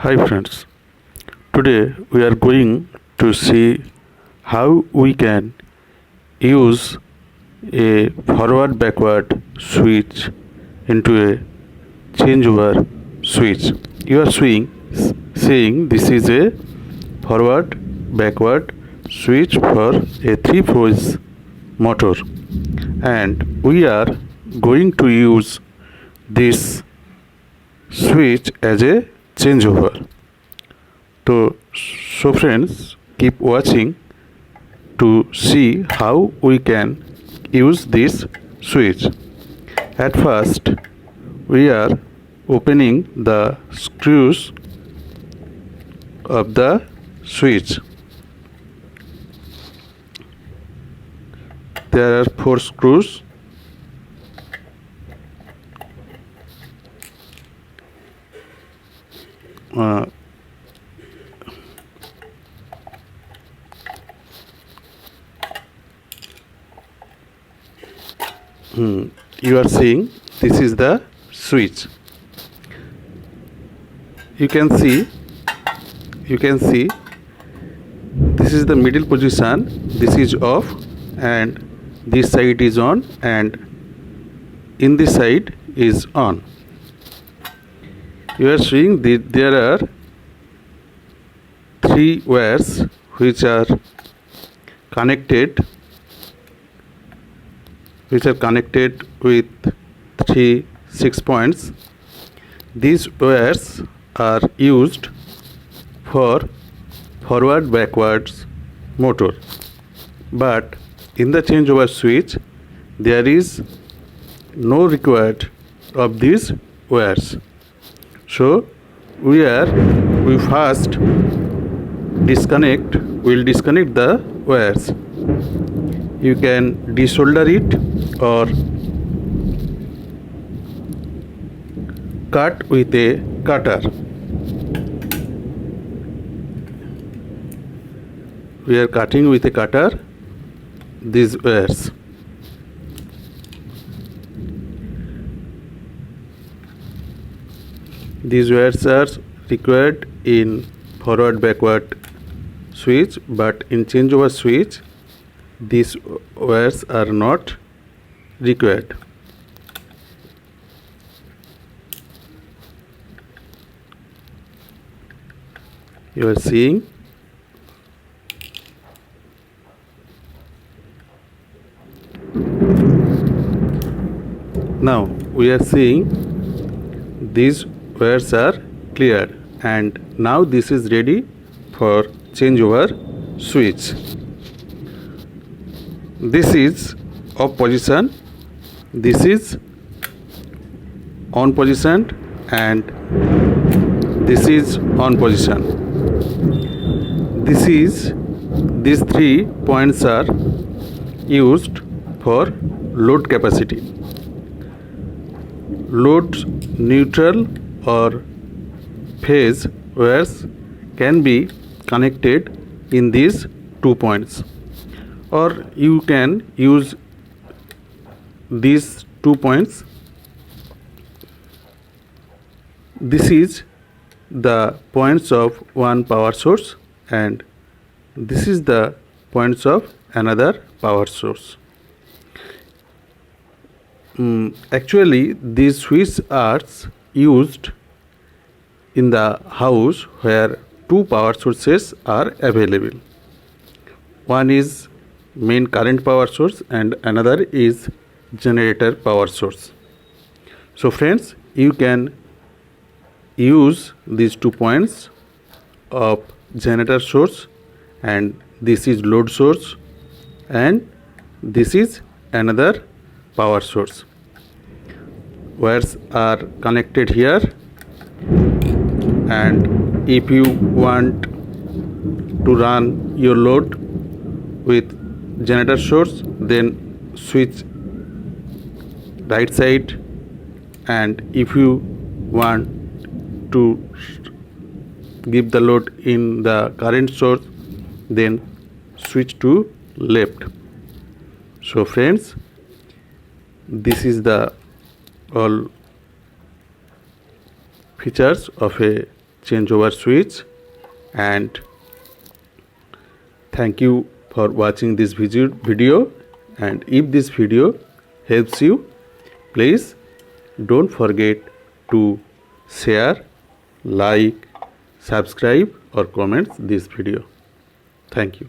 Hi friends, today we are going to see how we can use a forward backward switch into a changeover switch. You are seeing this is a forward backward switch for a 3-phase motor, and we are going to use this switch as a changeover. So friends, keep watching to see how we can use this switch. At first, we are opening the screws of the switch. There are 4 screws. You are seeing this is the switch. You can see this is the middle position. This is off and this side is on, and in this side is on. You are seeing there are 3 wires which are connected with 3 6 points. These wires are used for forward backwards motor, but in the changeover switch there is no required of these wires. So we first disconnect the wires. You can desolder it or cut with a cutter. We are cutting with a cutter these wires. These wires are required in forward backward switch, but in changeover switch these wires are not required. You are seeing now we are seeing these wires are cleared, and now this is ready for changeover switch. This is off position, this is on position, and this is on position. These 3 points are used for load capacity. Load neutral or phase wires can be connected in these 2 points, or you can use these 2 points. This is the points of one power source, and this is the points of another power source. Actually, these switches are used in the house where 2 power sources are available. One is main current power source and another is generator power source. So friends, you can use these 2 points of generator source, and this is load source, and this is another power source. Wires are connected here, and if you want to run your load with generator source, then switch right side, and if you want to give the load in the current source, then switch to left. So friends, this is the all features of a changeover switch. And thank you for watching this video. And if this video helps you, please don't forget to share, like, subscribe or comment this video. Thank you.